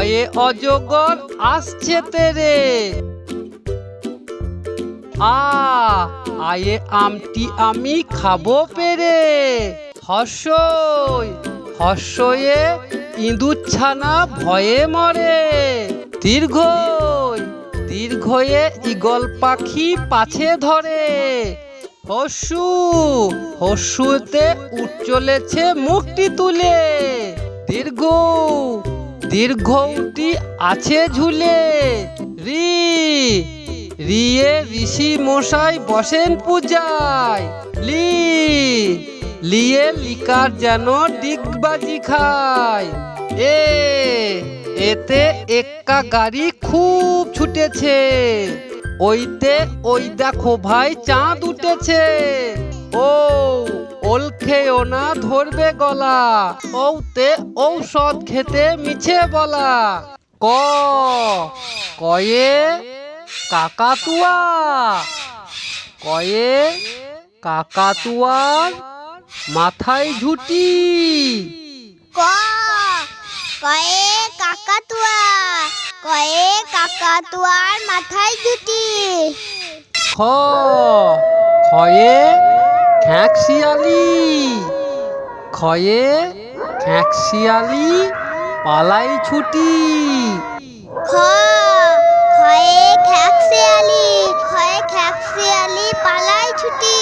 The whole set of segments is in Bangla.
অয়ে অজগর আসছে তেরে। আয়ে আমটি আমি খাবো পেরে। হর্ষই হর্ষয়ে ইঁদুর ছানা ভয়ে মরে। দীর্ঘই দীর্ঘয়ে ঈগল পাখি পাছে ধরে। হর্ষু হর্ষুতে উঠ চলেছে মুখটি তুলে। দীর্ঘ দীর্ঘটি আছে ঝুলে। রি রিয়ে ঋষি মশাই বসেন পূজায়। লি লিয়ে লিকার যেন ডিগবাজি খায়। এতে এক্কা গাড়ি খুব ছুটেছে। ওইতে ওই দেখো ভাই চাঁদ উঠেছে। ও ওল খেও না ধরবে গলা। ওতে ঔষধ খেতে মিছে বলা। কয়ে কাকাতুয়া। কয়ে কাকাতুয়ার মাথায় ঝুটি। কয়ে কাকাতুয়া। কয়ে কাকাতুয়ার মাথায় ঝুটি। খয়ে খ্যাঁকশিয়ালি। খয়ে খ্যাঁকশিয়ালি পালাই ছুটি। খয়ে খ্যাঁকশিয়ালি। খয়ে খ্যাঁকশিয়ালি পালাই ছুটি।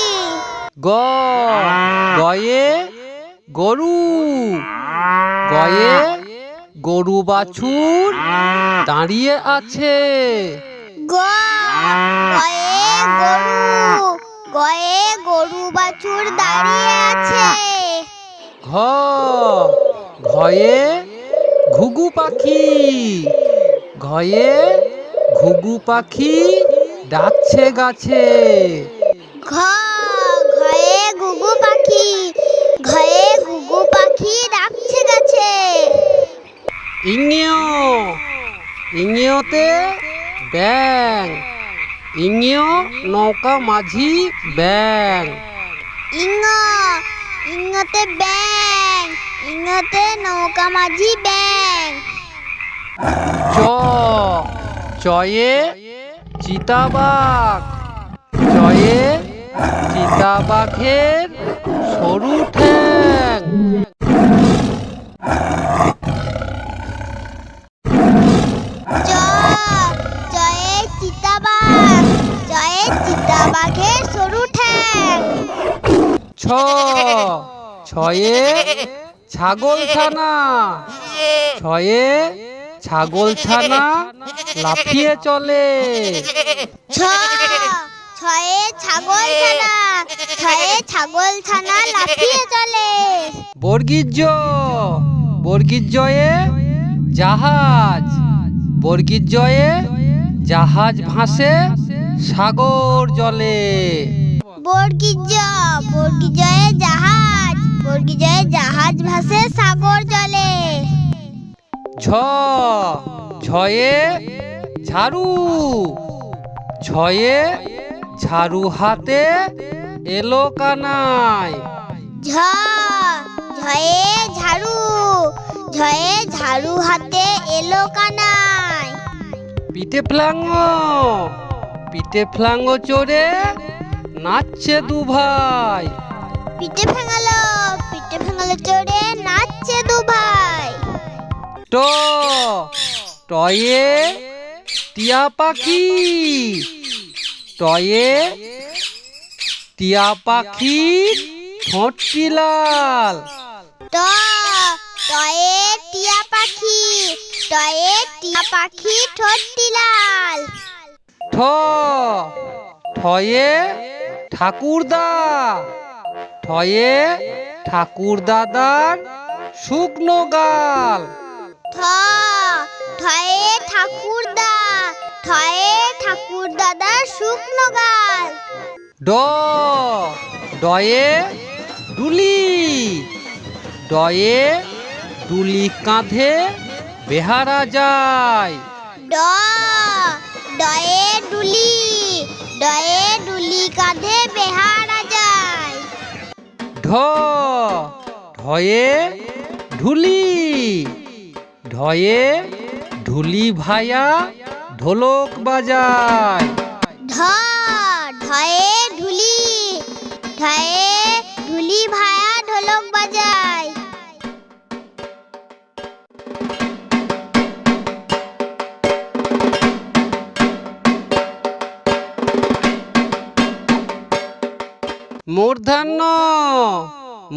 গয়ে গরু। গয়ে গরু বাছুর দাঁড়িয়ে আছে। গয়ে গরু। গয়ে গরু বাছুর দাঁড়িয়ে আছে। ঘয়ে ঘুঘু পাখি। ঘয়ে ঘুঘু পাখি ডাকছে গাছে। ঘয়ে ঘুঘু পাখি। ঘয়ে ঘুঘু পাখি ডাকছে গাছে। ইংনিয়তে ব্যাং। ইংনিয় নৌকা মাঝি ব্যাং। ইংতে ব্যাং। ইংতে নৌকা মাঝি ব্যাং। চয়ে চিতাবাঘ। চয়ে চিতাবাঘের সরু ঠ্যাং। চয়ে চিতাবাঘ। চয়ে চিতাবাঘের সরু ঠ্যাং। ছয়ে ছাগল ছানা। ছয়ে ছাগল ছানা লাফিয়ে চলে। ছয়ে ছাগল ছানা। ছয়ে ছাগল ছানা লাফিয়ে চলে। বর্গীজয়ে জাহাজ। বর্গীজয়ে জাহাজ ভাসে সাগর জলে। বর্গীজয়ে জাহাজ। বর্গীজয়ে জাহাজ ভাসে সাগর জলে। ঝয়ে ঝাড়ু। ঝয়ে ঝাড়ু হাতে এলো কানাই। ঝয়ে ঝাড়ু। ঝয়ে ঝাড়ু হাতে এলো কানাই। পিঠে ফ্লাঙ্গ চড়ে নাচছে দু ভাই। পিঠে ফেঙালো চড়ে নাচছে দু ভাই। টয়ে টিয়া পাখি। টয়ে টিয়া পাখি ঠোঁটটি লাল। টয়ে টিয়া পাখি। টয়ে টিয়া পাখি ঠোঁটটি লাল। ঠয়ে ঠাকুরদা। ঠয়ে ঠাকুর দাদার শুকনো গাল। ঠয়ে ঠাকুরদা। ঠয়ে ঠাকুর দাদার শুকনো গাল। ডয়ে ডুলি। ডয়ে ডুলি কাঁধে বেহারা যায়। ডয়ে ডুলি। ডয়ে ডুলি কাঁধে বেহারা যায়। ঢয়ে ঢুলি। ঢয়ে ঢুলি ভায়া ঢোলক বাজায়। ঢ ঢয়ে ঢুলি, ঢয়ে ঢুলি ভায়া ঢোলক বাজায়। মূর্ধন্য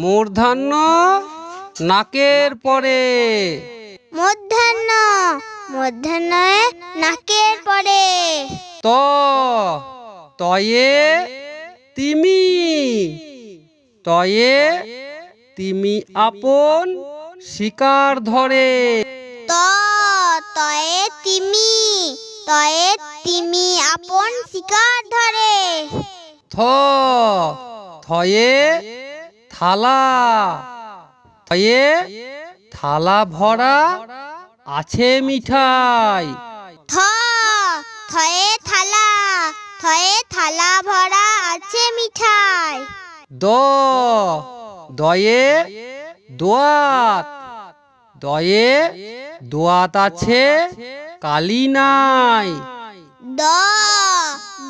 মূর্ধন্য নাকের পরে। মূর্ধন্য মূর্ধন্যে নাকের পরে। ত তয়ে তিমি, তয়ে তিমি আপন শিকার ধরে। ত তয়ে তিমি, তয়ে তিমি আপন শিকার ধরে। থ থয়ে থালা, থয়ে থালা ভরা আছে মিঠাই। থ থয়ে থালা, থয়ে থালা ভরা আছে মিঠাই। দ দয়ে দোয়াত, দয়ে দোয়াত আছে কালি নাই। দ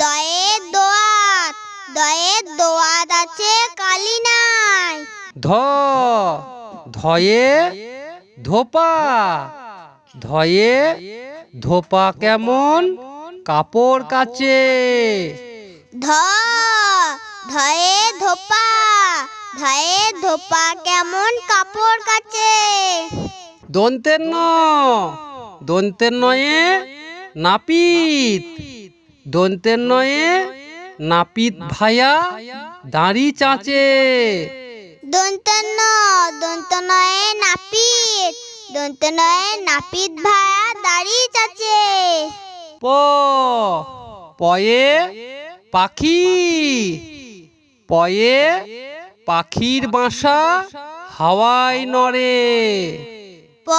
দয়ে দোয়াত, দয়ে দোয়াত আছে কালি নাই। ধ ধয়ে ধোপা, ধয়ে ধোপা কেমন কাপড় কাচে। ধ ধয়ে ধোপা, ধয়ে ধোপা কেমন কাপড় কাচে। দন্তের ন দন্তের নয়ে নাপিত, দন্তের নয়ে নাপিত ভায়া দাড়ি চাচে। দন্তন্য দন্তনয়ে নাপিত, দন্তনয়ে নাপিত ভায়া দাড়ি চাচে। প পয়ে পাখি, পয়ে পাখির বাসা হাওয়ায় নড়ে। প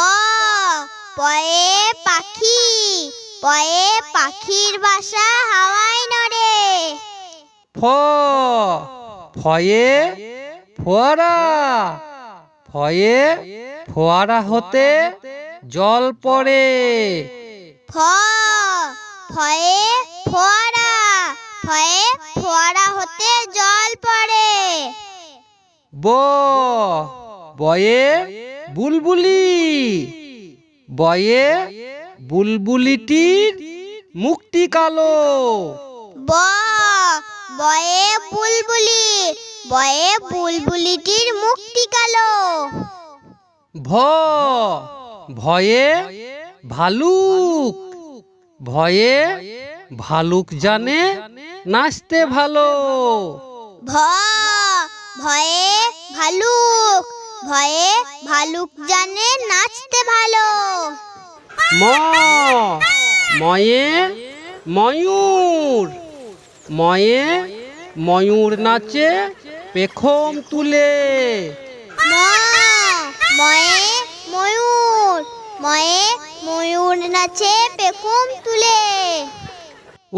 পয়ে পাখি, পয়ে পাখির বাসা হাওয়ায় নড়ে। ফ ফয়ে ফোয়ারা, ফয়ে ফোয়ারা হতে জল পড়ে। ফ ফয়ে ফোয়ারা, ফয়ে ফোয়ারা হতে জল পড়ে। ব বয়ে বুলবুলি, বয়ে বুলবুলিটির মুখটি কালো। ব বয়ে বুলবুলি, বয়ে বুলবুলিটির মুখটি কালো। ভ ভয়ে ভালুক, ভয়ে ভালুক জানে নাচতে ভালো। ভ ভয়ে ভালুক, ভয়ে ভালুক জানে নাচতে ভালো। ম ময়ে ময়ূর, ময়ে ময়ূর নাচে পেখম তুলে। ম ময়ে ময়ূর, ময়ে ময়ূর নাচে পেখম তুলে।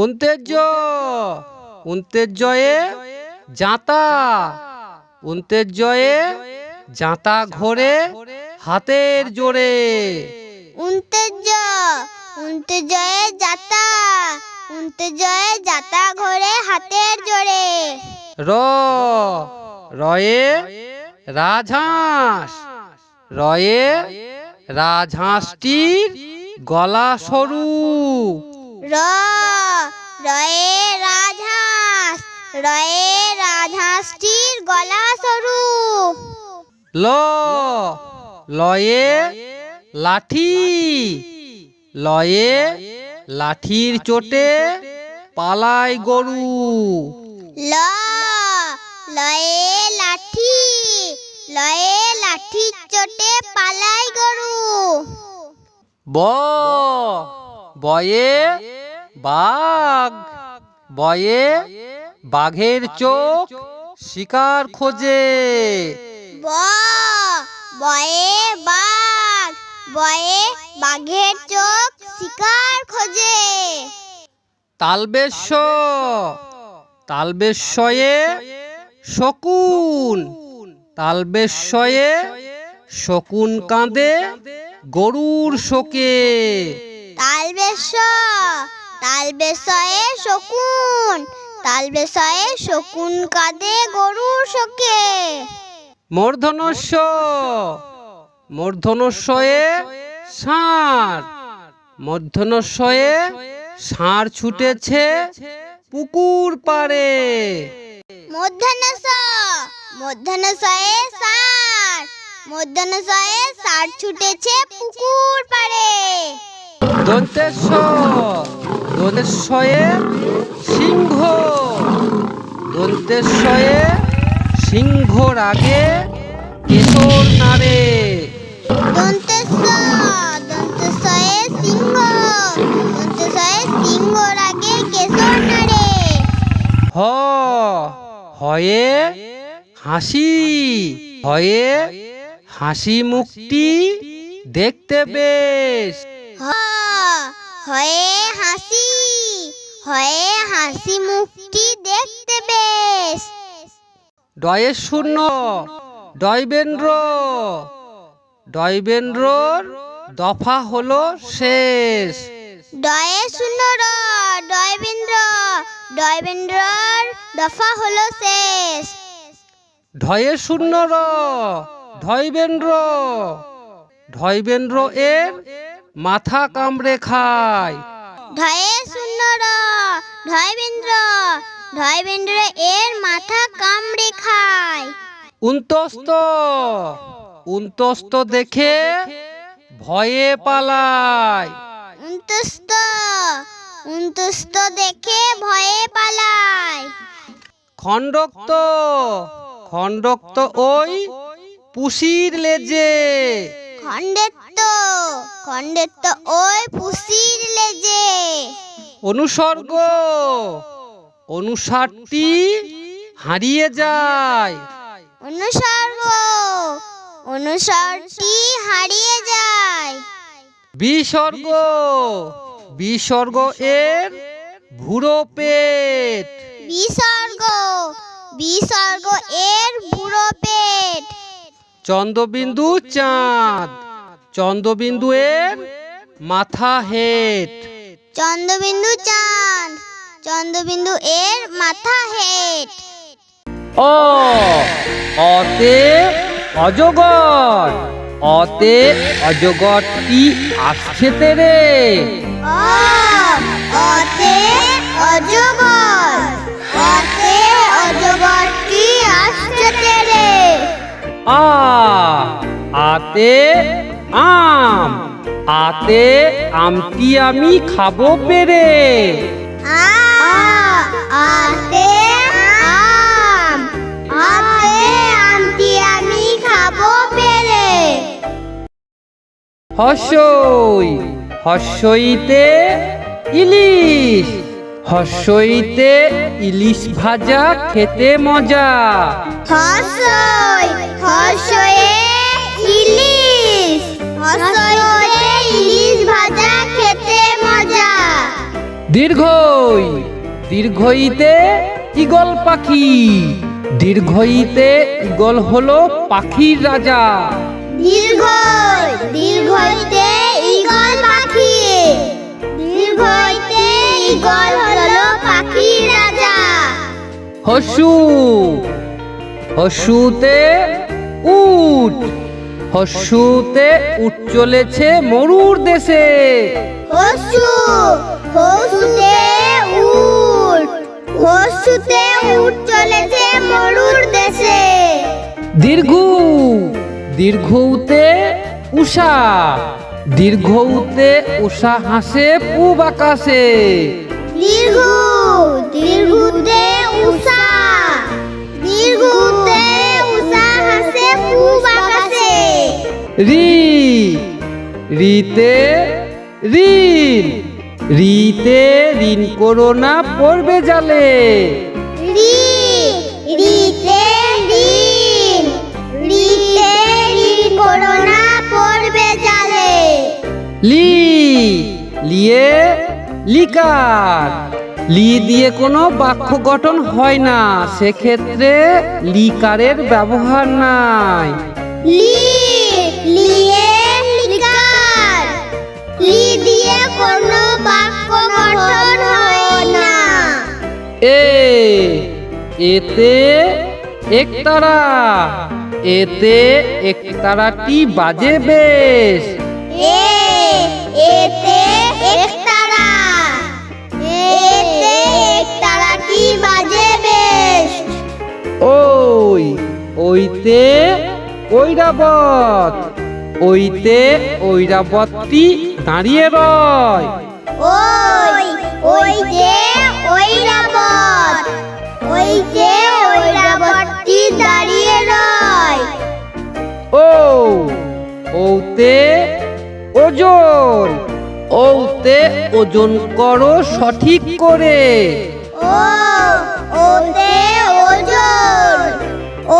উন্তেজ উন্তেজয়ে জাঁতা, উন্তেজয়ে জাঁতা ঘোরে হাতের জোরে। উন্তেজ উন্তেজয়ে যাতা, উন্তেজয়ে যাতা ঘোরে হাতের জোরে। র রয়ে রাজহাঁস, রয়ে রাজহাঁসটির গলা সরু। র রয়ে রাজহাঁস, রয়ে রাজহাঁসটির গলা সরু। ল লয়ে লাঠি, লয়ে লাঠির চোটে পালায় গরু। ল লয়ে লাঠি, লয়ে লাঠির চোটে পালায় গরু। ব বয়ে বাঘ, বয়ে বাঘের চোখ শিকার খোঁজে। ব বয়ে বাঘ, বয়ে বাঘের চোখ শিকার খোঁজে। তালবেশ্য তালবেশ্যয়ে শকুন, তালবেশ্যয়ে শকুন কাঁদে গরুর শোকে। তালবেশয়ে শকুন, তালবেশয়ে শকুন কাঁদে গরুর শোকে। মূর্ধন্যস্য, মূর্ধন্যস্বয়ে ষাঁড়, মূর্ধন্যস্বয়ে ষাঁড় ছুটেছে পুকুর পাড়ে। মূর্ধন্যশয়ে ষাঁড়, মূর্ধন্যশয়ে ষাঁড় ছুটেছে পুকুর পাড়ে। দন্তেশ্ব, দন্তেশ্বয়ে সিংহ, দন্তেশ্বয়ে সিংহর আগে কেশর নাড়ে। দন্তেশ্বয়ে সিংহ, দন্তেশ্বয়ে সিংহর আগে কেশর নাড়ে। হয়ে হাসি, হয়ে হাসি মুখটি দেখতে বেশ। হয়ে হাসি, হয়ে হাসি মুখটি দেখতে বেশ। ডয়ে শূন্য, ডয়বেন্দ্র, ডয়বেন্দ্রর দফা হলো শেষ। ডয়ে শূন্য র, ডয়বেন্দ্র, ডয়বেন্দ্রর দফা হলো শেষ। ঢয়ে শূন্য র, ঢয়বেন্দ্র, ঢয়বেন্দ্র এর মাথা কামড়ে খায়। ঢয়ে শূন্য র, ঢয়বেন্দ্র, ঢয়বেন্দ্র এর মাথা কামড়ে খায়। উন্তস্ত, উন্তস্ত দেখে ভয়ে পালায়। উন্তস্ত, উন্তস্ত দেখে ভয়ে পালায়। খণ্ডক্ত, খণ্ডক্ত ওই পুষির লেজে। খণ্ডেত্ব, খণ্ডেত্ব ওই পুষির লেজে। অনুসর্গ, অনুসারটি হারিয়ে যায়। অনুসর্গ, অনুসরটি হারিয়ে যায়। বিসর্গ, বিসর্গ এর ভুরো পেট। বিসর্গ, বিসর্গ এর বুড়ো পেট। চন্দ্রবিন্দু চাঁদ, চন্দ্রবিন্দু এর মাথা হেট। চন্দ্রবিন্দু চাঁদ, চন্দ্রবিন্দু এর মাথা হেট। অতে অজগর, অতে অজগরটি আসছে তেরে। অতে অজগর, অতে অজগরটি আসছে তেরে। আতে আম, আতে আমটি আমি খাবো পেরে। আতে আম, আতে আমটি আমি খাবো পেরে। হর্ষই, হর্ষইতে ইলিশ, হর্ষইতে ইলিশ ভাজা খেতে মজা। হর্ষই, হর্ষয়ে ইলিশ, হর্ষইতে ইলিশ ভাজা খেতে মজা। দীর্ঘই, দীর্ঘইতে ঈগল পাখি, দীর্ঘইতে ঈগল হলো পাখির রাজা। দীর্ঘই, দীর্ঘইতে ঈগল পাখি, দীর্ঘইতে ঈগল হলো পাখির রাজা। হর্ষু, হর্ষুতে উট, হর্ষুতে উট চলেছে মরুর দেশে। হর্ষু, হর্ষুতে উট, হর্ষুতে উট চলেছে মরুর দেশে। দীর্ঘ, দীর্ঘউতে উষা, দীর্ঘউতে উষা হাসে পূব আকাশে। দীর্ঘ, দীর্ঘতে উষা, দীর্ঘতে উষা হাসে পূব আকাশে। রি, রিতে ঋণ, রিতে ঋণ করো না পড়বে জালে। রি, রিতে ঋণ, রিতে ঋণ করো না পড়বে জালে। লি, লিয়ে লিকার, লি দিয়ে কোনো বাক্য গঠন হয় না, সেক্ষেত্রে লিকারের ব্যবহার নাই। লি, লিয়ে লিকার, লি দিয়ে কোনো এতে একতারা, এতে একতারাটি বাজে বেশ। এতে একতারা, এতে একতারাটি বাজে বেশ। ওইতে ঐরাবত, ওইতে ঐরাবতটি দাঁড়িয়ে রয়। ওই যে ঐরাবত, ওই যে ঐরাবতটি দাঁড়িয়ে রয়। ওতে ওজন, ওতে ওজন করো সঠিক করে। ওতে ওজন,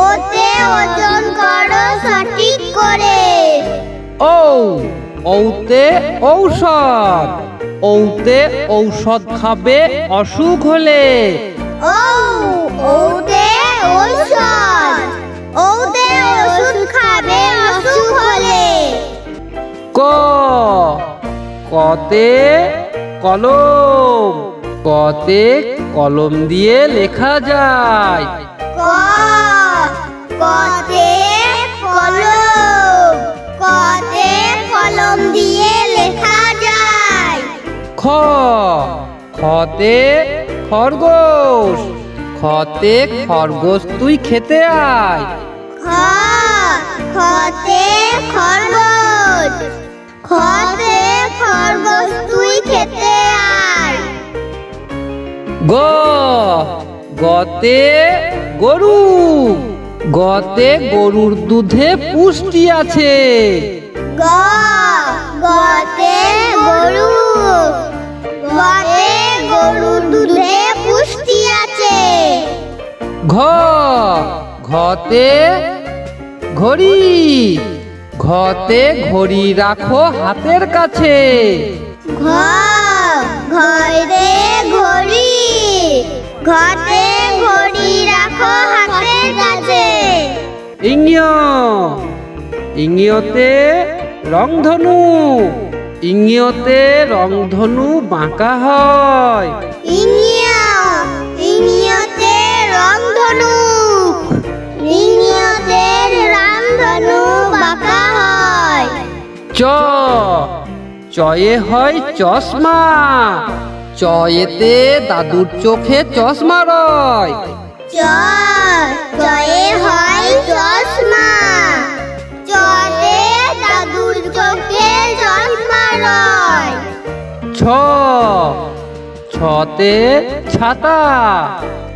ওতে ওজন করো সঠিক করে। ওতে ঔষধ, ওতে ঔষধ খাবে অসুখ হলে। ওতে ঔষধ, ওতে ওষুধ খাবে অসুখ হলে। কতে কলম, কতে কলম দিয়ে লেখা যায়। কতে কলম, কতে কলম দিয়ে লেখা যায়। খতে খরগোশ, খতে খরগোশ তুই খেতে আয়। খতে খরগোশ, খতে খরগোশ তুই খেতে আয়। গতে গরু, গতে গরুর দুধে পুষ্টি আছে। গতে গরু, গতে গরুর দুধে পুষ্টি আছে। ঘতে ঘড়ি, ঘতে ঘড়ি রাখো হাতের কাছে। ঘরে ঘড়ি, ঘরে ঘড়ি রাখো হাতের কাছে। ইংরেজিতে রংধনু, ইংরেজিতে রংধনু বাঁকা হয়। ইংরেজিতে রংধনু, ইংরেজিতে রংধনু বাঁকা হয়। চয়ে হয় চশমা, চয়েতে দাদুর চোখে চশমা রয়। চয়ে হয় চশমা, চয়ে দাদুর চোখে চশমা রয়। ছতে ছাতা,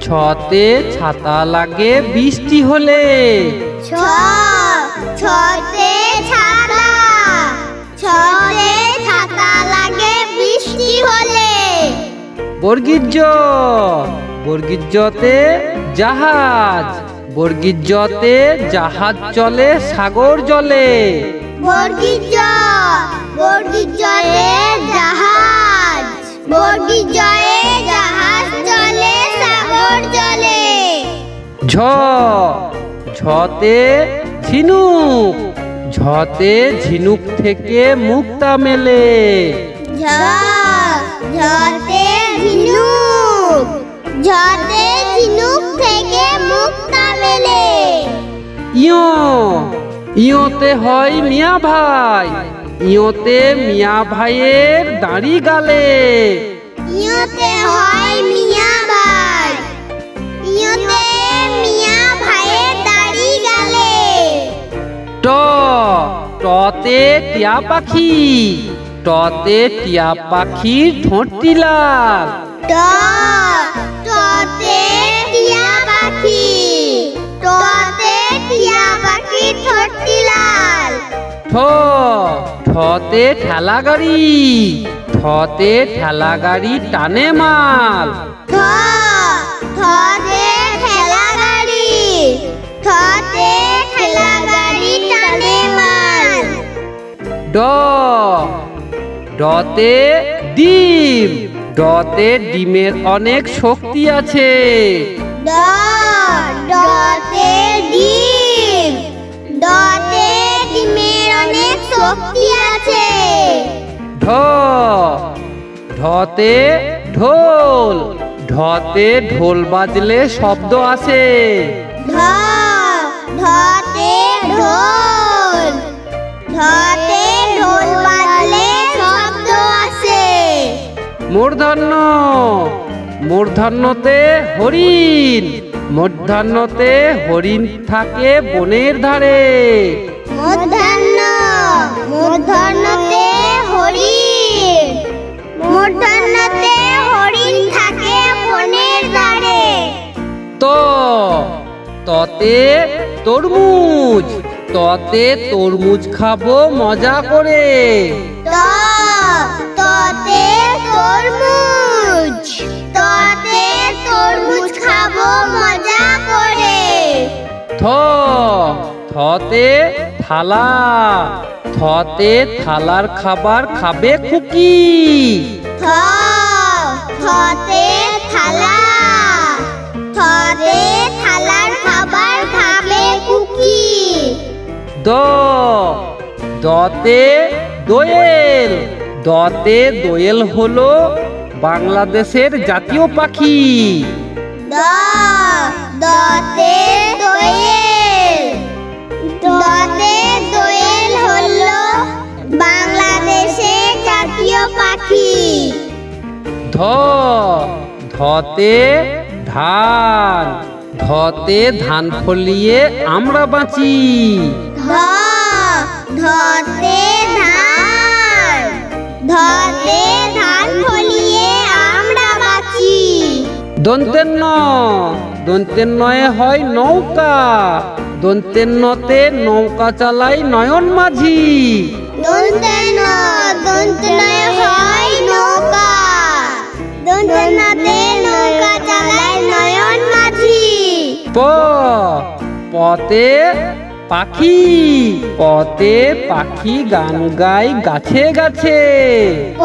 ছতে ছাতা লাগে বৃষ্টি হলে। ছতে ছাতা, ছতে ছাতা লাগে বৃষ্টি হলে। বর্গিজতে জাহাজ, বর্গিজতে জাহাজ চলে সাগর জলে। বর্গিজতে জাহাজ, বর্গিজয়ে জাহাজ চলে সাগর জলে। ঝতে ঝিনুক, ঝতে ঝিনুক থেকে মুক্তা মেলে। ঝতে ঝিনুক, ঝতে ঝিনুক থেকে মুক্তা মেলে। ইয়োতে হয় মিয়া ভাই, ইয়োতে মিয়া ভাইয়ের দাড়ি গালে। ইয়োতে হয় মিয়া ভাই, ইয়োতে মিয়া ভাইয়ের দাড়ি গালে। টতে টিয়া পাখি, টতে টিয়া পাখির ঠোঁটটি লাল। টতে টিয়া পাখি, টতে টিয়া পাখির ঠোঁটটি লাল। ঠতে ঠেলা গাড়ি, ঠতে ঠেলা গাড়ি টানে মাল। ঠতে ঠেলা গাড়ি, ঠতে ঠেলা গাড়ি টানে মাল। ডতে ডিম, ডতে ডিমের অনেক শক্তি আছে। ডতে ডিম, ডতে ডিমের অনেক শক্তি আছে। ঢতে ঢোল, ঢতে ঢোল বাজলে শব্দ আসে। ঢ ঢতে ঢোল, ঢতে ঢোল বাজলে শব্দ আসে। মূর্ধন্য, মূর্ধন্যতে হরিণ, মূর্ধন্যতে হরিণ থাকে বনের ধারে। মূর্ধন্য, মূর্ধন্যতে হরিণ, মূর্ধন্যতে হরিণ থাকে বনের ধারে। তো ততে তরমুজ, ততে তরমুজ খাবো মজা করে। ত ততে তরমুজ, ততে তরমুজ খাবো মজা করে। থ থতে থালা, থতে থালার খাবার খাবে খুকি। থ থতে থালা, থতে থালার খাবার খাবে কুকি। দ দতে দোয়েল, দতে দোয়েল হলো বাংলাদেশের জাতীয় পাখি। দ দতে দোয়েল, দতে দোয়েল হলো বাংলাদেশের জাতীয় পাখি। ধ ধতে ধান, ধতে ধান ফলিয়ে আমরা বাঁচি। ধ ধতে ধান, ধতে ধান ফলিয়ে আমরা বাঁচি। দন্তের ন, দন্তের নয়ে হয় নৌকা, দন্তের নতে নৌকা চালাই নয়ন মাঝি। দন্তের ন, দন্তের নয়ে হয় নৌকা, দন্তের নতে নৌকা চালায় নয়ন মাঝি। প পতে পাখি, পতে পাখি গান গায় গাছে গাছে। প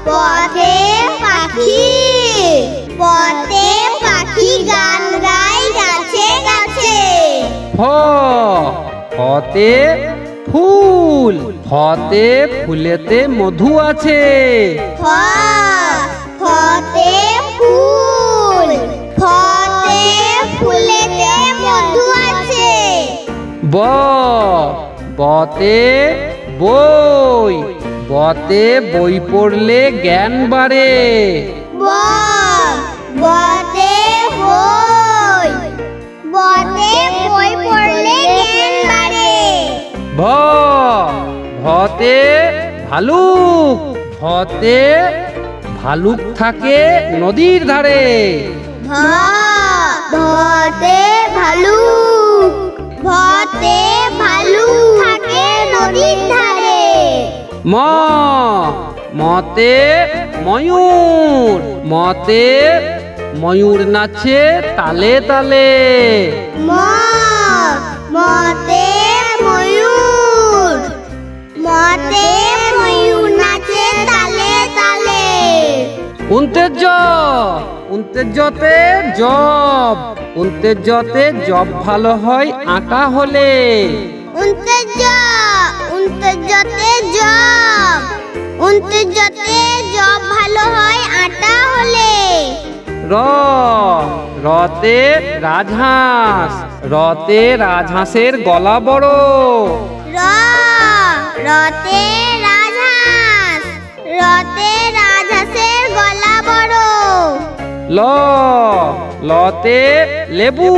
পথে পাখি, পথে পাখি গান গায় গাছে গাছে। ফ ফতে ফুল, ফতে ফুলেতে মধু আছে। ফ ফতে ফুল, ফতে ফুলেতে মধু আছে। ব বতে বই, বতে বই পড়লে জ্ঞান বাড়ে। ব বতে বই, বতে বই পড়লে জ্ঞান বাড়ে। ভ ভতে ভালুক, ভতে ভালুক থাকে নদীর ধারে। ভ ভতে ভালুক, ভতে ভালুক থাকে নদীর ধারে। ম মতে ময়ূর, মতে ময়ূর নাচে তালে তালে। ম মতে ময়ূর, মতে ময়ূর নাচে তালে তালে। উন্তেজ, উন্তেজতে জব, উন্তেজতে জব ভালো হয় আটা হলে। উন্তেজ, উন্তেজতে জব, উন্তেজতে জব ভালো হয় আটা হলে। র রতে রাজহাঁস, রতে রাজহাঁসের গলা বড়। র রতে রাজহাঁস, রতে রাজহাঁসের গলা বড়। ল লতে লেবু,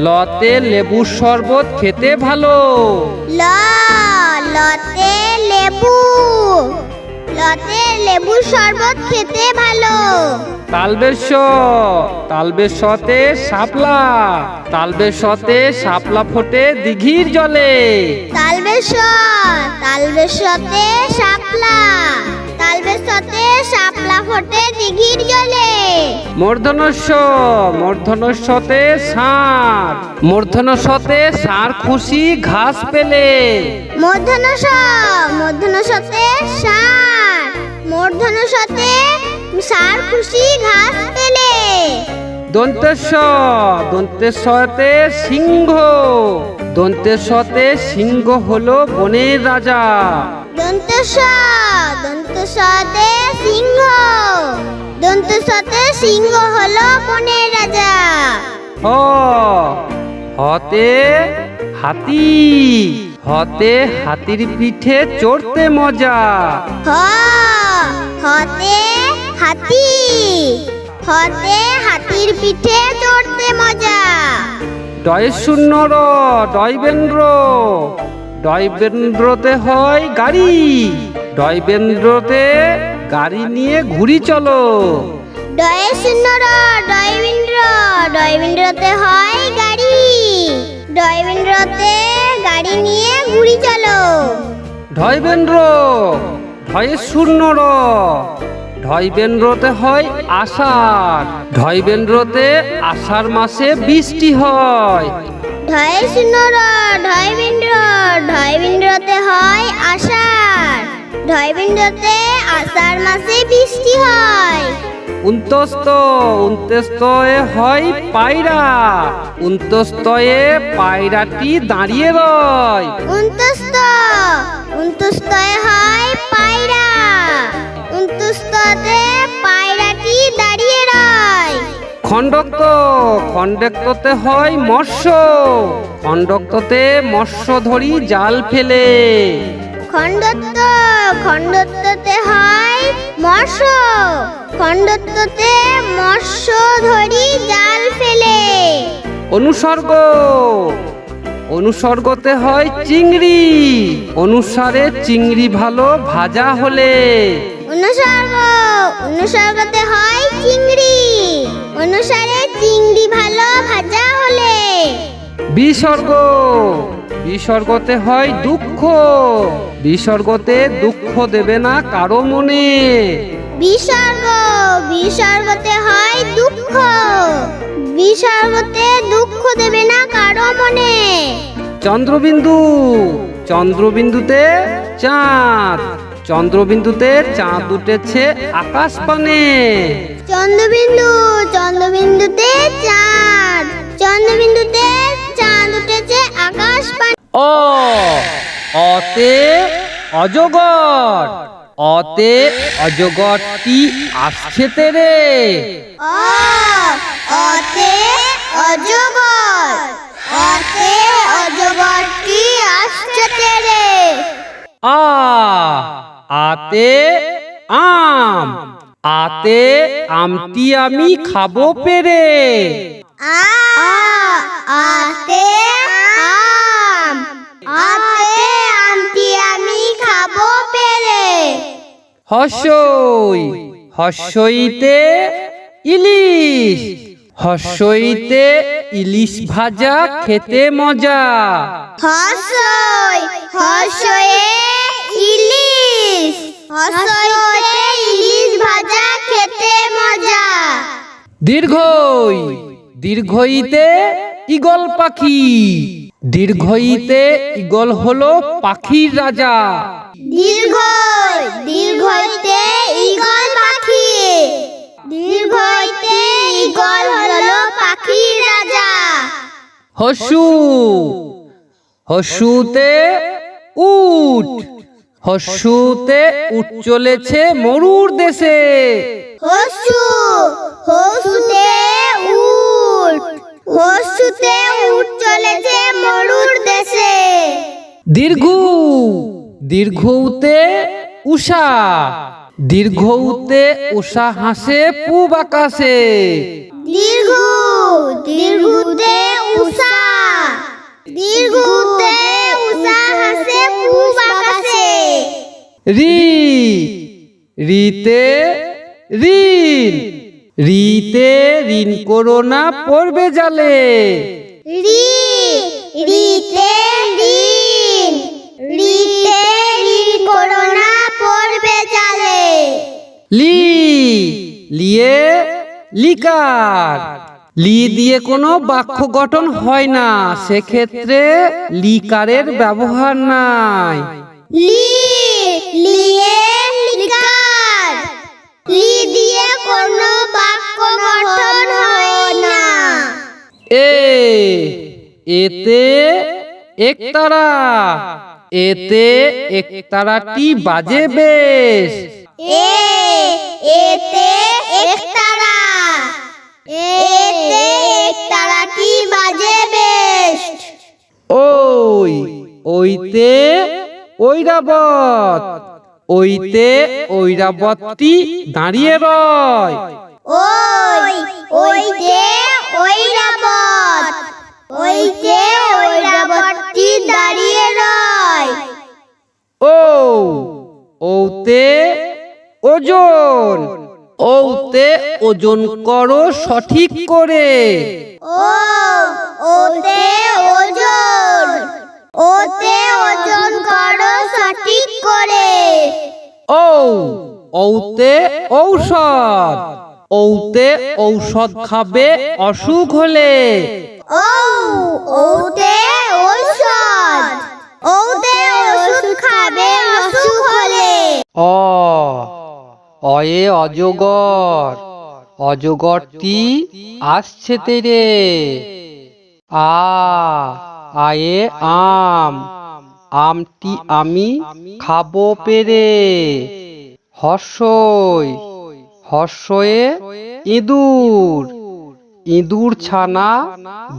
লতে লেবুর শরবত খেতে ভালো। ল লতে লেবু, লতে লেবুর শরবত খেতে ভালো। তালবেশ, তালবেশতে শাপলা, তালবেশতে শাপলা ফোটে দিঘির জলে। তালবেশ, তালবেশতে শাপলা, তালবেশতে শাপলা ফোটে দিঘির জলে। মূর্ধনস্য, মূর্ধনস্যতে ষাঁড়, মূর্ধনস্যতে ষাঁড় খুশি ঘাস পেলে। মূর্ধন্য ষ, মূর্ধন্য শতে ষাঁড়, মূর্ধন্য শতে ষাঁড় খুশি ঘাস পেলে। দন্তেশ্ব, দন্তেশ্বতে সিংহ, দন্তেশ্বতে সিংহ হলো বনের রাজা। দন্তেশ, দন্তেশতে সিংহ, দন্ত সতে সিংহ হলো বনের রাজা। হ হতে হাতি, হতে হাতির পিঠে চড়তে মজা। হ হতে হাতি, হতে হাতির পিঠে চড়তে মজা। ডয় শূন্য র ডয়বেন্দ্র, ডয়বেন্দ্রতে হয় গাড়ি, ডয়বেন্দ্রতে গাড়ি নিয়ে ঘুরি চলো। ডয়ে শূন্য র ডয়বিন্দ্র, ডয়বিন্দ্রতে হয় গাড়ি, ডয়বিন্দ্রতে গাড়ি নিয়ে ঘুরি চলো। ঢয়বেন্দ্র, ঢয়ে শূন্য র, ঢয়বেন্দ্রতে হয় আষাঢ়, ঢয়বেন্দ্রতে আষাঢ় মাসে বৃষ্টি হয়। ঢয়ে শূন্য র ঢয়বিন্দ্র, ঢয়বিন্দ্রতে হয় আষাঢ়, ঢয়বিন্দ্রতে আষাঢ় মাসে বৃষ্টি হয়। উন্তস্ত, উন্তস্তয়ে হয় পায়রা, উন্তস্তয়ে পায়রাটি দাঁড়িয়ে রয়। উন্তস্ত, উন্তস্তয়ে হয় পায়রা, উন্তস্ততে পায়রাটি দাঁড়িয়ে রয়। খণ্ডক্ত, খণ্ডক্ততে হয় মৎস্য, খণ্ডক্ততে মৎস্য ধরি জাল ফেলে। খণ্ডত্ব, খণ্ডত্বতে হয় মৎস্য, খণ্ডত্বতে মৎস্য ধরি জাল ফেলে। অনুসর্গ, অনুসর্গতে হয় চিংড়ি, অনুসারে চিংড়ি ভালো ভাজা হলে। অনুসর্গ, অনুসর্গতে হয় চিংড়ি, অনুসারে চিংড়ি ভালো ভাজা হলে। বিসর্গ, বিসর্গতে হয় দুঃখ, বিসর্গতে দুঃখ দেবে না কারো মনে। বিসর্গ, বিসর্গতে হয় দুঃখ, বিসর্গতে দুঃখ দেবে না কারো মনে। চন্দ্রবিন্দু, চন্দ্রবিন্দুতে চাঁদ, চন্দ্রবিন্দুতে চাঁদ উঠেছে আকাশ পানে। চন্দ্রবিন্দু, চন্দ্রবিন্দুতে চাঁদ, চন্দ্রবিন্দুতে চাঁদ উঠেছে আকাশ পানে। অ অতে অজগর, অতে অজগরটি আসছে তেরে। অ অতে অজগর, অতে অজগরটি আসছে তেরে। আ আতে আম, আতে আমটি আমি খাবো পেরে। আ আতে আম, আতে আমটি আমি খাবো পেরে। হর্ষই, হর্ষইতে ইলিশ, হর্ষইতে ইলিশ ভাজা খেতে মজা। হর্ষই, হর্ষয়ে ইলিশ, হর্ষইতে ইলিশ ভাজা খেতে মজা। দীর্ঘই, দীর্ঘইতে ঈগল পাখি, দীর্ঘইতে ঈগল হলো পাখির রাজা। দীর্ঘই, দীর্ঘইতে ঈগল পাখি, দীর্ঘইতে ঈগল হলো পাখির রাজা। হর্ষু, হর্ষুতে উট, হর্ষুতে উট চলেছে মরুর দেশে। হর্ষু, হর্ষুতে উট, হর্ষুতে উট চলেছে মরুর দেশে। দীর্ঘ, দীর্ঘউতে উষা, দীর্ঘউতে উষা হাসে পূব আকাশে। দীর্ঘ, দীর্ঘতে উষা, দীর্ঘতে উষা হাসে পূব আকাশে। রি, রিতে ঋণ, রিতে ঋণ করো না পড়বে জালে। রি, রিতে ঋণ, রিতে ঋণ করো না পড়বে জালে। লি, লিয়ে লিকার, লি দিয়ে কোনো বাক্য গঠন হয় না, সেক্ষেত্রে লিকারের ব্যবহার নাই। লি, লিয়ে লিকার, লি দিয়ে কোনো বাক্য গঠন হয় না। এ, এতে একতারা, এতে একতারাটি বাজে বেশ। এ এতে একতারা। এতে একতারাটি বাজে বেশ। ওইতে ঐরাবত, ওইতে ঐরাবতটি দাঁড়িয়ে রয়। ওইতে ঐরাবত, ওইতে ঐরাবতটি দাঁড়িয়ে রয়। ওতে ওজন, ওতে ওজন করো সঠিক করে। ওতে ওজন, ওতে ওজন করো সঠিক করে। ওতে ঔষধ, ওতে ঔষধ খাবে অসুখ হলে। ওতে ঔষধ, ওতে ওষুধ খাবে অসুখ হলে। অয়ে অজগর, অজগরটি আসছে তেরে। আয়ে আম, আমটি আমি খাবো পেরে। হর্ষই, হর্ষয়ে ইঁদুর, ইঁদুর ছানা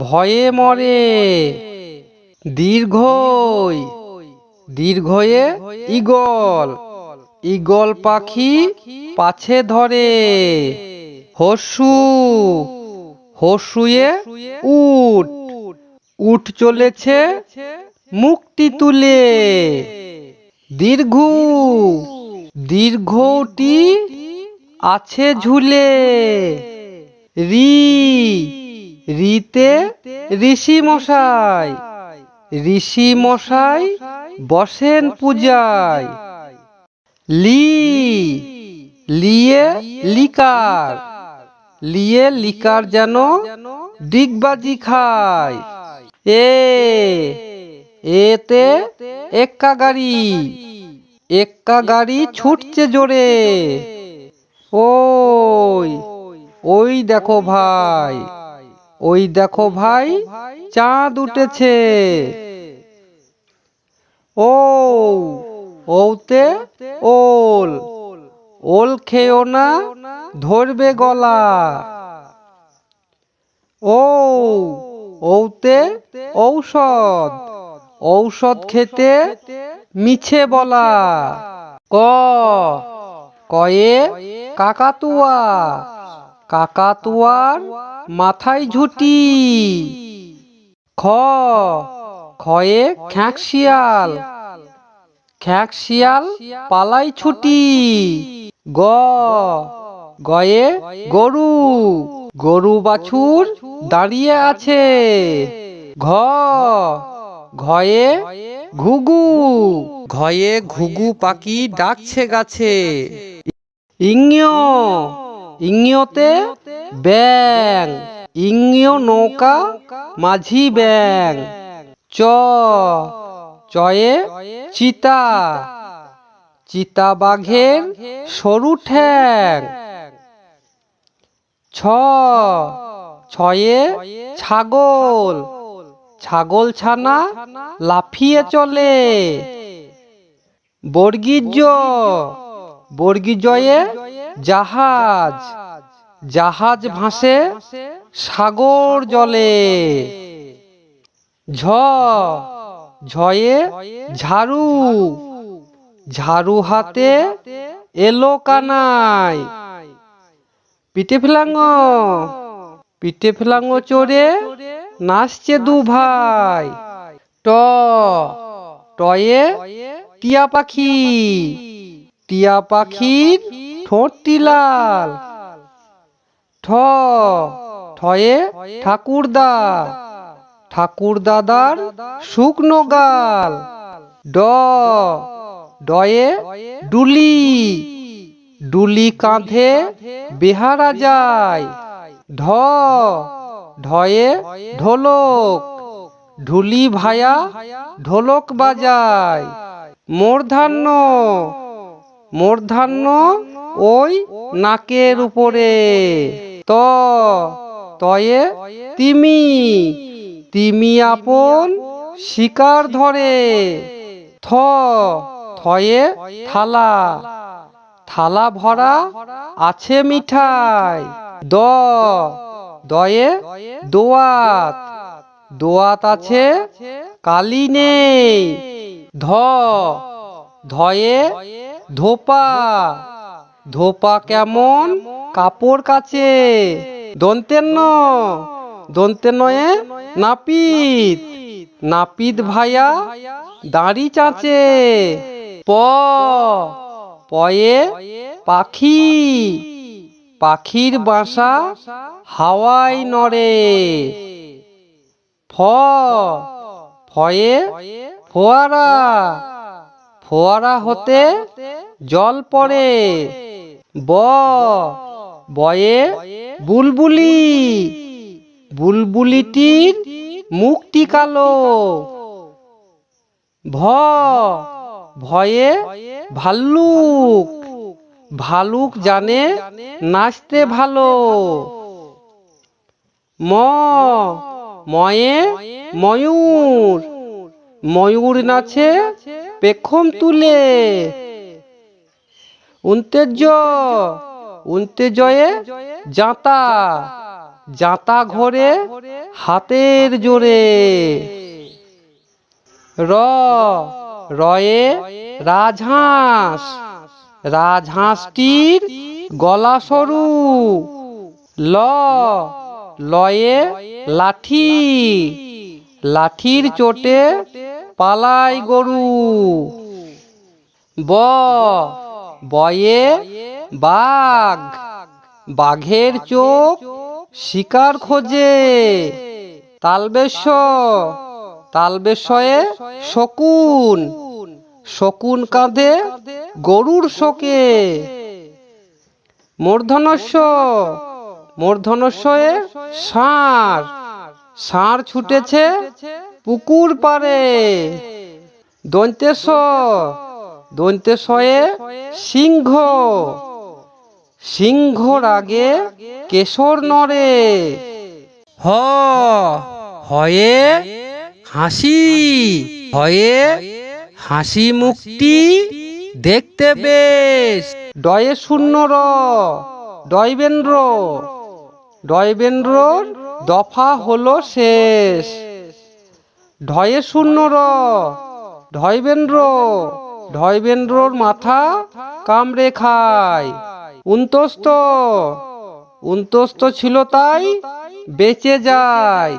ভয়ে মরে। দীর্ঘই, দীর্ঘয়ে ঈগল, ঈগল পাখি পাছে ধরে। হর্ষু, হর্ষুয়ে উট, উট চলেছে মুখটি তুলে। দীর্ঘ, দীর্ঘটি আছে ঝুলে। রি, রিতে ঋষি মশাই, ঋষি মশাই বসেন পূজায়। লি, লিয়ে লিকার, লিয়ে লিকার যেন ডিগবাজি খায়। এতে এক্কা গাড়ি, এক্কা গাড়ি ছুটছে জোরে। ওই দেখো ভাই, ওই দেখো ভাই চাঁদ উঠেছে। ওতে ওল, ওল খেও না ধরবে গলা। ওতে ঔষধ, ঔষধ খেতে মিছে বলা। কয়ে কাকাতুয়া, কাকাতুয়ার মাথায় ঝুঁটি। খয়ে খ্যাঁকশিয়াল, খ্যাঁকশিয়াল পালাই ছুটি। গয়ে গরু, গরু বাছুর দাঁড়িয়ে আছে। ঘয়ে ঘুঘু, ঘয়ে ঘুঘু পাখি ডাকছে গাছে। ইংয়, ইংয়তে ব্যাং, ইংয় নৌকা মাঝি ব্যাং। চয়ে চিতা, চিতা বাঘের সরু ঠ্যাং। ছয়ে ছাগল, ছাগল ছানা লাফিয়ে চলে। বর্গীজ, বর্গীজয়ে জাহাজ, জাহাজ ভাসে সাগর জলে। ঝয়ে ঝাড়ু, ঝাড়ু হাতে এলো কানাই। পিঠে ফেলাঙ্গ, পিঠে ফেলাঙ্গ চড়ে নাচছে দু ভাই। টয়ে টিয়া পাখি, টিয়া পাখির ঠোঁটটি লাল। ঠয়ে ঠাকুরদা, ঠাকুর দাদার শুকনো গাল। ডয়ে ডুলি, ডুলি কাঁধে বেহারা যায়। ঢয়ে ঢোলক, ঢুলি ভায়া ঢোলক বাজায়। মূর্ধান্য, মূর্ধান্য ওই নাকের উপরে। তয়ে তিমি, তিমি আপন শিকার ধরে। থয়ে থালা, থালা ভরা আছে মিঠাই। দয়ে দোয়াত, দোয়াত আছে কালি নেই। ধয়ে ধোপা, ধোপা কেমন কাপড় কাচে। দন্তের নয়ে নাপিত, নাপিত ভাইয়া দাড়ি চাচে। পয়ে পাখি, পাখির বাসা হাওয়ায় নড়ে। ফয়ে ফোয়ারা, ফোয়ারা হতে জল পড়ে। বয়ে বুলবুলি, বুলবুলিটির মুখটি কালো। ভয়ে ভাল্লুক, ভালুক জানে নাচতে ভালো। ময়ে ময়ূর, ময়ূর নাচে পেখম তুলে। জয়ে জাঁতা, জাঁতা ঘোরে হাতের জোরে। রয়ে রাজহাঁস, রাজহাঁসটির গলা সরু। লয়ে লাঠি, লাঠির চোটে পালায় গরু। বয়ে বাঘ, বাঘের চোখ শিকার খোঁজে। তালবেশয়ে শকুন, শকুন কাঁধে গরুর শোকে। মূর্ধন্যয়ে ষাঁড়, ষাঁড় ছুটেছে পুকুর পাড়ে। দন্তেশয়ে সিংহ, সিংহর আগে কেশর নড়ে। হয়ে হাসি, হয়ে হাসি মুখটি দেখতে বেশ। ডয়ে শূন্য ডয়বেন্দ্র, ডয়বেন্দ্রর দফা হলো শেষ। ঢয়ে শূন্য ঢয়বেন্দ্র, ঢয়বেন্দ্রর মাথা কামড়ে খায়। উন্তস্ত ছিল তাই বেঁচে যায়।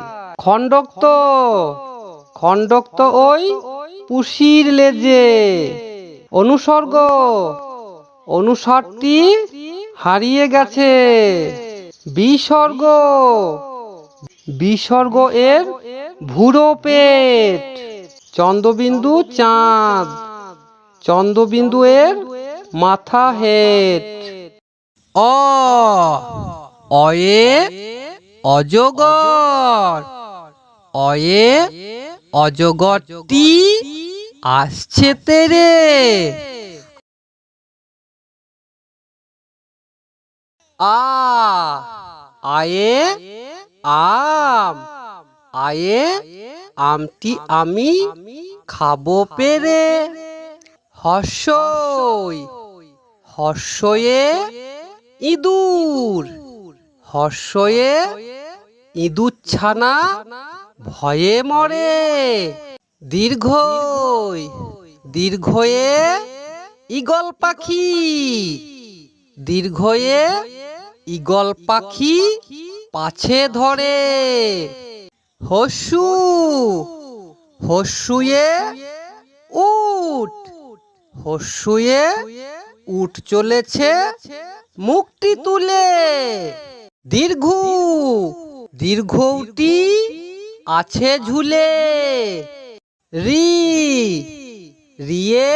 খণ্ডক্ত ওই পুষির লেজে। অনুস্বারটি হারিয়ে গেছে। বিসর্গ এর ভুরো পেট। চন্দ্রবিন্দু চাঁদ, চন্দ্রবিন্দু এর মাথা হেট। অয়ে অজগর, অয়ে অজগরটি আসছে তেরে। আয়ে আম, আয়ে আমটি আমি খাবো পেরে। হর্ষয়ে ইঁদুর, হর্ষয়ে ইঁদুর ছানা ভয়ে মরে। দীর্ঘয়ে ঈগল পাখি, দীর্ঘয়ে ঈগল পাখি পাছে ধরে। হর্ষুয়ে উট, হর্ষুয়ে উট চলেছে মুখটি তুলে। দীর্ঘটি আছে ঝুলে। রিয়ে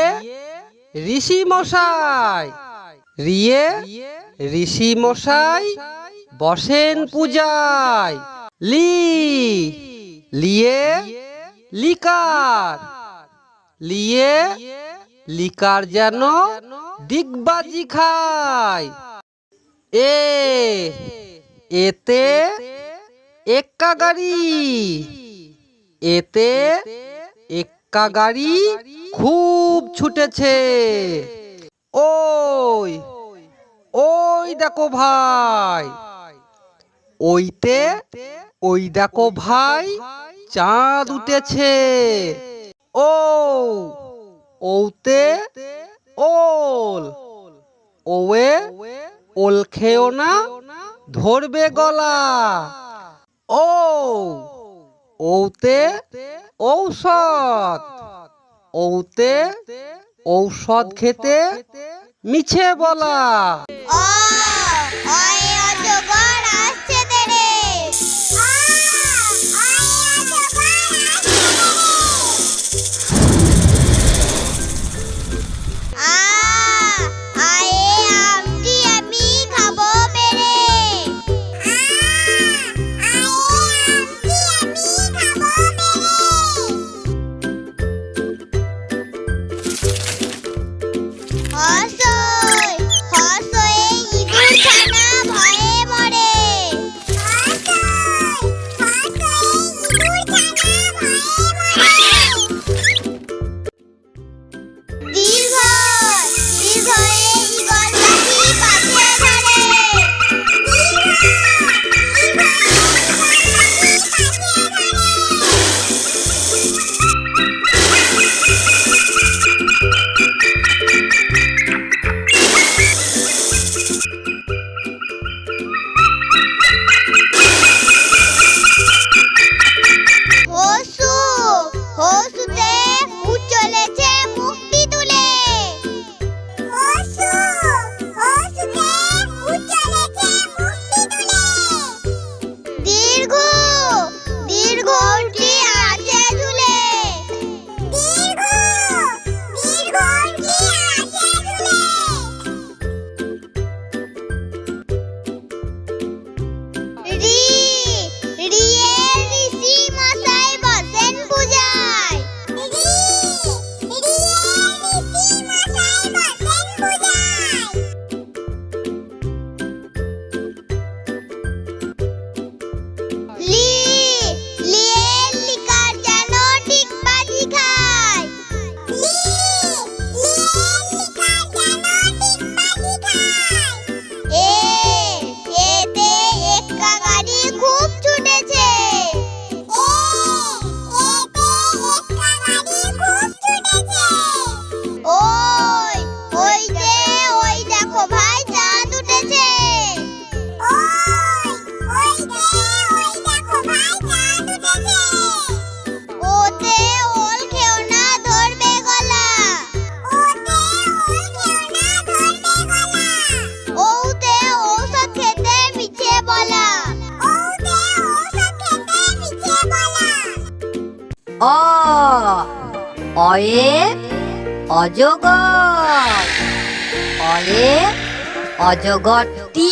ঋষি মশাই, রিয়ে ঋষি মশাই বসেন পূজায়। লিয়ে লিকার, লিয়ে লিকার যেন ডিগবাজি খায়। এতে এক্কা গাড়ি, এতে এক্কা গাড়ি খুব ছুটেছে। ওই ওই দেখো ভাই, ওইতে ওই দেখো ভাই, চাঁদ উঠেছে। ও ওতে ওল, ওয়ে ওল খেও না, ধরবে গলা। ও ওতে ঔষধ, ওতে ঔষধ খেতে মিছে বলা। অয়ে অজগর আসছে তেরে। আয়ে আমটি আমি খাবো পেরে। হর্ষই হর্ষয়ে ইঁদুর ছানা ভয়ে মরে। দীর্ঘই দীর্ঘয়ে ঈগল পাখি পাছে ধরে। হসু হসুতে উঠ চলেছে মুক্তি তুলে। হসু হসুতে উঠ চলেছে মুক্তি তুলে। দীর্ঘ দীর্ঘ উঠি আছে ঝুলে। দীর্ঘ দীর্ঘ উঠি আছে ঝুলে। রি রিয়ে ঋষি মশাই বসেন পূজায়। রিয়ে ঋষি মশাই বসেন পূজায়। লি লিয়ে লিকার যেন ডিগবাজি খায়। লি লিয়ে লিকার যেন ডিগবাজি খায়। এতে এক্কা গাড়ি খুব ছুটেছে। এতে এক্কা গাড়ি খুব ছুটেছে। ওই ওই যে ওই দেখো ভাই চাঁদ উঠেছে। ওই ওই যে ওই দেখো ভাই চাঁদ উঠেছে। ওতে ওল খেও না, ধরবে গলা। ওতে ওল খেও না, ধরবে গলা। ওতে ঔষধ খেতে মিছে বলা। ওতে ঔষধ খেতে মিছে বলা। অ অয়ে অজগর, অয়ে অজগরটি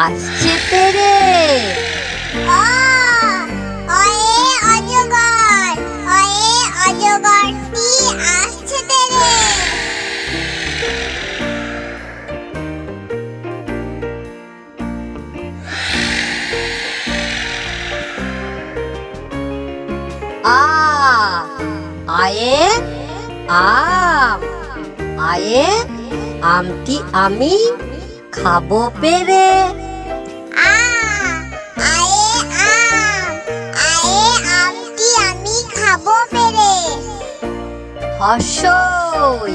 আসছে তেরে। অয়ে অজগর, অয়ে অজগরটি আসছে তেরে। আ আয়ে আম, আয়ে আমটি আমি খাবো পেরে। আয়ে আম, আয়ে আমটি আমি খাবো পেরে। হর্ষই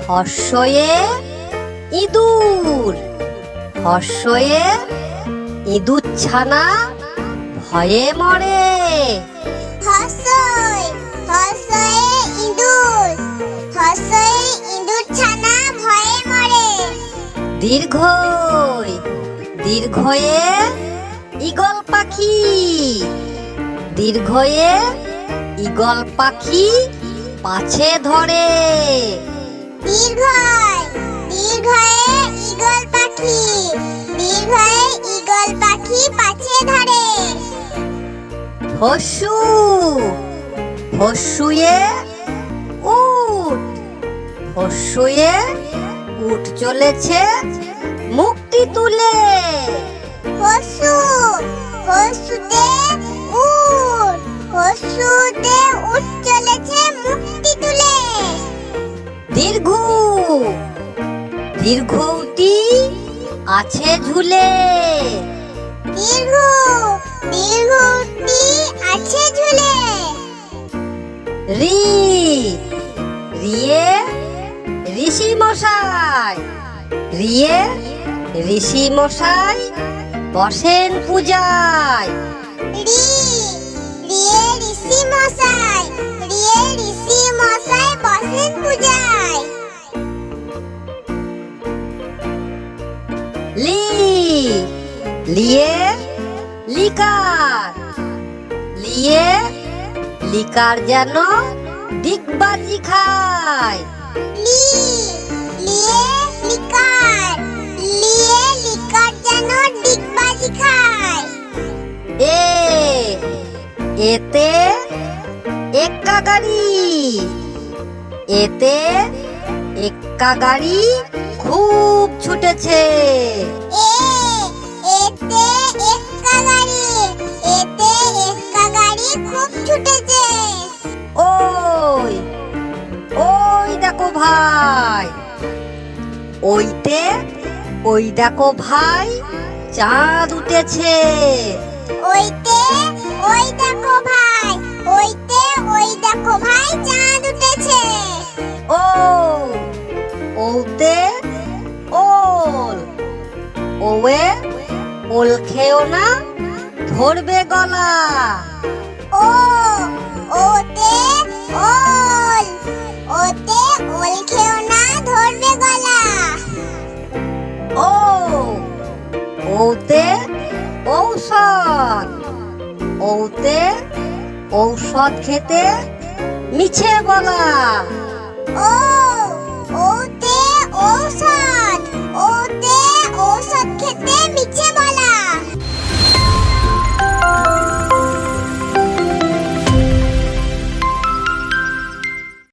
হর্ষয়ে ইঁদুর, হর্ষয়ে ইঁদুর ছানা ভয়ে মরে। হর্ষই হর্ষয়ে ইঁদুর, হর্ষয়ে ইঁদুর ছানা ভয়ে মরে। দীর্ঘই দীর্ঘয়ে ঈগল পাখি, দীর্ঘয়ে ঈগল পাখি পাছে ধরে। দীর্ঘই দীর্ঘয়ে ঈগল পাখি, দীর্ঘয়ে ঈগল পাখি পাছে ধরে। হস্যু হস্যুয়ে উট, হস্যুয়ে উট চলেছে মুক্তি তুলে। হসু হসুতে উট, হসুতে উঠ চলেছে মুক্তি তুলে। দীর্ঘ দীর্ঘটি আছে ঝুলে। দীর্ঘ দীর্ঘটি আছে ঝুলে। রি রিয়ে ঋষি মশাই। রিয়ে ঋষি মশাই বসেন পূজায়। রি রিয়ে ঋষি মশাই। রিয়ে ঋষি মশাই বসেন পূজায়। লি লিয়ে লিকার। লিয়ে লিকার যেন ডিগবাজি খায়। লি লিয়ে লিকার। লিয়ে লিকার যেন ডিগবাজি খায়। এ এতে এক্কা গাড়ি। এতে এক্কা গাড়ি খুব ছুটেছে। এ এতে এক্কা গাড়ি। এতে এক্কা গাড়ি খুব ছুটেছে। ওই ওই দেখো ভাই। ওইতে ওই দেখো ভাই চাঁদ উঠেছে। ওইতে ওই দেখো ভাই। ওইতে ওই দেখো ভাই চাঁদ উঠেছে। ও ওতে ওল। ওয়ে ওল খেও না ধরবে গলা। ও ওতে ওল। ওতে ওল খেও না ধরবে গলা। ও ওতে ঔষধ। ওতে ঔষধ খেতে মিছে বলা।